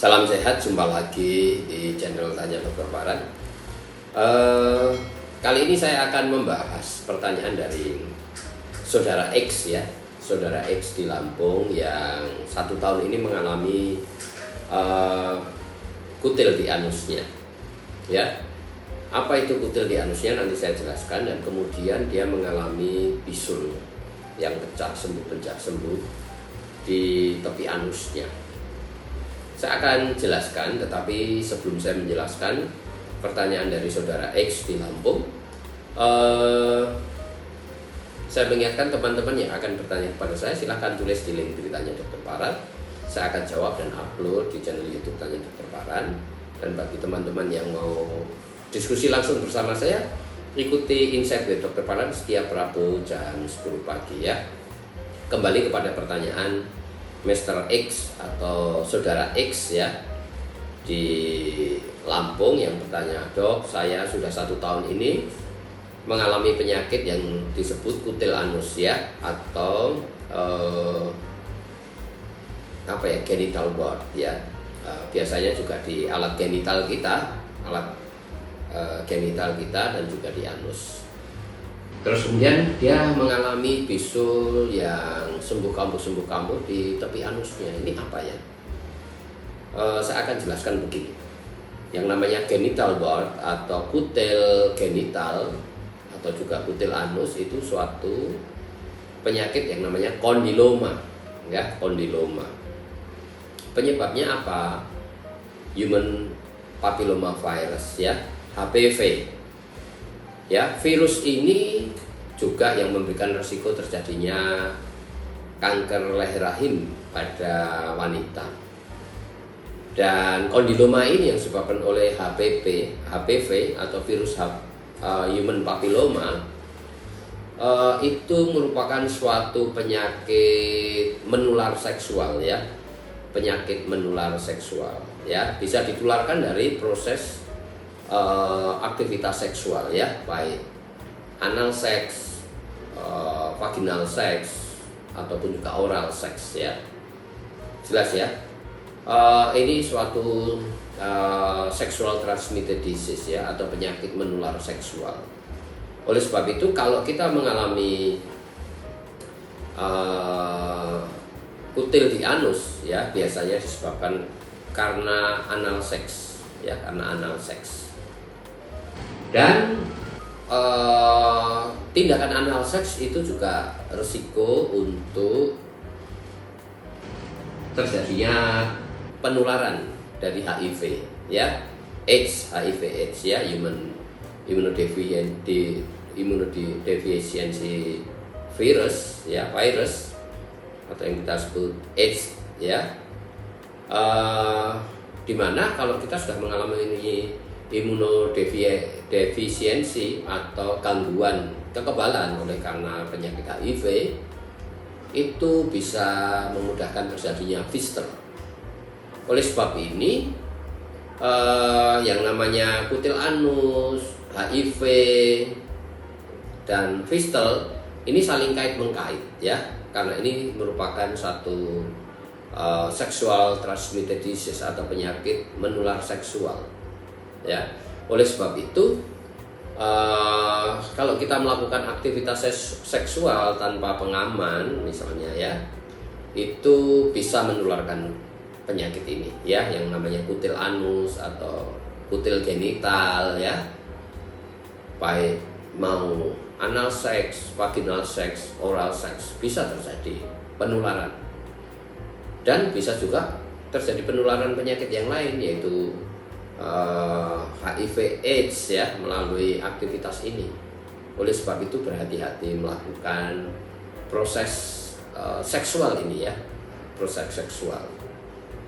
Salam sehat, jumpa lagi di channel Tanya Dr. Farhan. Kali ini saya akan membahas pertanyaan dari saudara X ya, saudara X di Lampung yang 1 tahun ini mengalami kutil di anusnya. Ya, apa itu kutil di anusnya nanti saya jelaskan, dan kemudian dia mengalami bisul yang pecah sembuh di tepi anusnya. Saya akan jelaskan, tetapi sebelum saya menjelaskan pertanyaan dari saudara X di Lampung, saya mengingatkan teman-teman yang akan bertanya kepada saya, silahkan tulis di link Tanya Dr. Farhan. Saya akan jawab dan upload di channel YouTube Tanya Dr. Farhan. Dan bagi teman-teman yang mau diskusi langsung bersama saya, ikuti Insight with Dr. Farhan setiap Rabu jam 10 pagi ya. Kembali kepada pertanyaan Mr. X atau saudara X ya di Lampung yang bertanya, "Dok, saya sudah 1 tahun ini mengalami penyakit yang disebut kutil anus ya, atau genital wart ya. Biasanya juga di alat genital kita, dan juga di anus. Terus kemudian dia mengalami bisul yang sembuh kambuh di tepi anusnya. Ini apa ya? Saya akan jelaskan begini. Yang namanya genital wart atau kutil genital atau juga kutil anus itu suatu penyakit yang namanya kondiloma, ya, kondiloma. Penyebabnya apa? Human papilloma virus ya, HPV. Ya, virus ini juga yang memberikan risiko terjadinya kanker leher rahim pada wanita. Dan kondiloma ini yang disebabkan oleh HPV atau virus human papilloma itu merupakan suatu penyakit menular seksual ya, penyakit menular seksual ya, bisa ditularkan dari proses aktivitas seksual ya, baik anal seks, vaginal seks, ataupun juga oral seks ya. Jelas ya. Ini suatu sexual transmitted disease ya, atau penyakit menular seksual. Oleh sebab itu kalau kita mengalami kutil di anus ya, biasanya disebabkan karena anal seks ya, karena anal seks. Dan tindakan anal seks itu juga risiko untuk terjadinya penularan dari HIV ya, HIV/AIDS ya, immunodeficiency virus ya, virus atau yang kita sebut AIDS ya, dimana kalau kita sudah mengalami ini imunodefisiensi atau gangguan kekebalan oleh karena penyakit HIV, itu bisa memudahkan terjadinya fistula. Oleh sebab ini yang namanya kutil anus, HIV, dan fistula ini saling kait-mengkait ya, karena ini merupakan satu sexual transmitted disease atau penyakit menular seksual ya. Oleh sebab itu kalau kita melakukan aktivitas seksual tanpa pengaman misalnya ya, itu bisa menularkan penyakit ini ya, yang namanya kutil anus atau kutil genital ya, baik mau anal seks, vaginal seks, oral seks, bisa terjadi penularan. Dan bisa juga terjadi penularan penyakit yang lain, yaitu HIV/AIDS ya, melalui aktivitas ini. Oleh sebab itu berhati-hati melakukan proses seksual ini ya, proses seksual.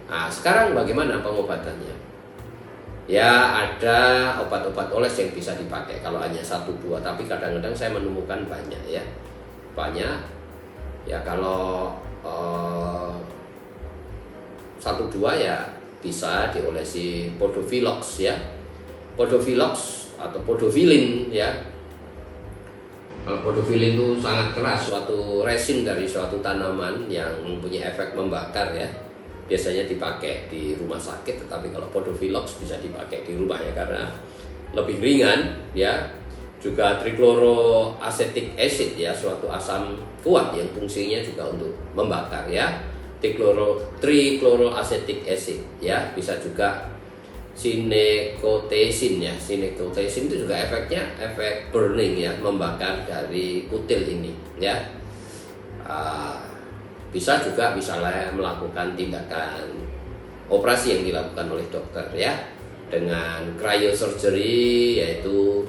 Nah, sekarang bagaimana pengobatannya? Ya, ada obat-obat oles yang bisa dipakai kalau hanya 1-2, tapi kadang-kadang saya menemukan banyak ya, banyak ya. Kalau 1-2 ya bisa diolesi Podophylox ya, Podophylox atau Podofilin ya. Kalau Podofilin itu sangat keras, suatu resin dari suatu tanaman yang mempunyai efek membakar ya. biasanya dipakai di rumah sakit, tetapi kalau Podofilox bisa dipakai di rumah ya, karena lebih ringan ya. Juga trichloroacetic acid ya, suatu asam kuat yang fungsinya juga untuk membakar ya. Trichloroacetic acid ya, bisa juga sinekotesin ya. Sinekotesin itu juga efeknya efek burning ya, membakar dari kutil ini ya. Bisa juga misalnya melakukan tindakan operasi yang dilakukan oleh dokter ya, dengan cryosurgery, yaitu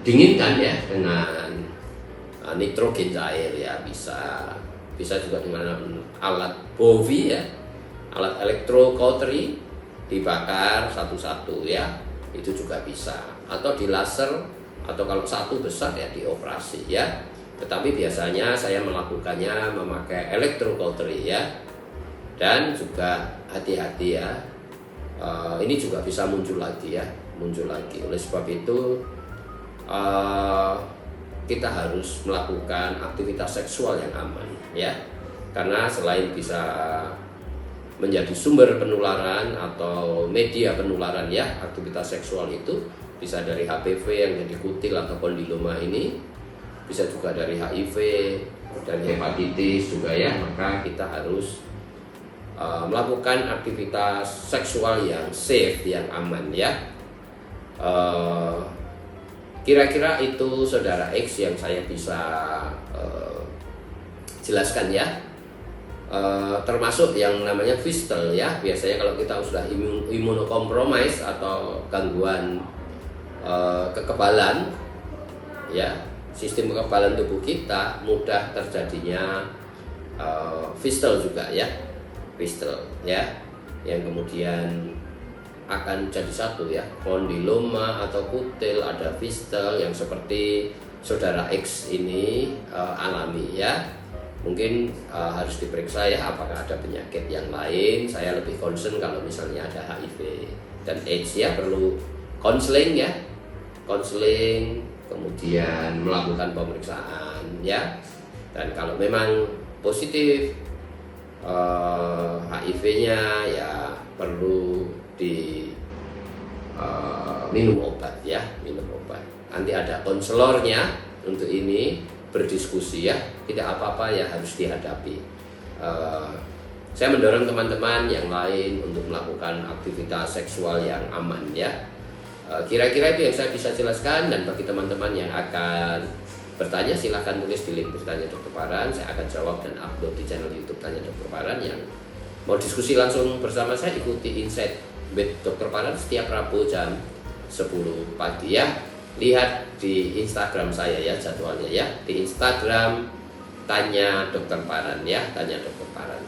didinginkan ya dengan nitrogen cair ya, bisa juga dengan alat bovi ya, alat electrocautery, dibakar satu-satu ya, itu juga bisa, atau di laser, atau kalau satu besar ya dioperasi ya. Tetapi biasanya saya melakukannya memakai electrocautery ya, dan juga hati-hati ya, ini juga bisa muncul lagi ya, oleh sebab itu kita harus melakukan aktivitas seksual yang aman ya, karena selain bisa menjadi sumber penularan atau media penularan ya, aktivitas seksual itu bisa dari HPV yang jadi kutil atau kondiloma ini, bisa juga dari HIV dan hepatitis juga ya. Maka kita harus melakukan aktivitas seksual yang safe, yang aman ya. Kira-kira itu saudara X yang saya bisa jelaskan ya. Termasuk yang namanya fistel ya. Biasanya kalau kita sudah imunokompromis atau gangguan kekebalan ya, sistem kekebalan tubuh kita, mudah terjadinya fistel juga ya, fistel ya, yang kemudian akan jadi satu ya, kondiloma atau kutil, ada fistel yang seperti saudara X ini alami ya. Mungkin harus diperiksa ya, apakah ada penyakit yang lain. Saya lebih concern kalau misalnya ada HIV dan AIDS ya, perlu konseling ya, konseling, kemudian melakukan pemeriksaan ya. Dan kalau memang positif HIV-nya ya, perlu minum obat ya, minum obat. Nanti ada konselornya untuk ini, berdiskusi ya, tidak apa-apa ya, harus dihadapi. Saya mendorong teman-teman yang lain untuk melakukan aktivitas seksual yang aman ya. Kira-kira itu yang saya bisa jelaskan, dan bagi teman-teman yang akan bertanya silahkan tulis di link Bertanya Dokter Paran, saya akan jawab dan upload di channel YouTube Tanya Dokter Paran. Yang mau diskusi langsung bersama saya, ikuti Insight with Dokter Paran setiap Rabu jam 10 pagi ya. Lihat di Instagram saya ya jadwalnya ya, di Instagram Tanya Dokter Paran ya, Tanya Dokter Paran.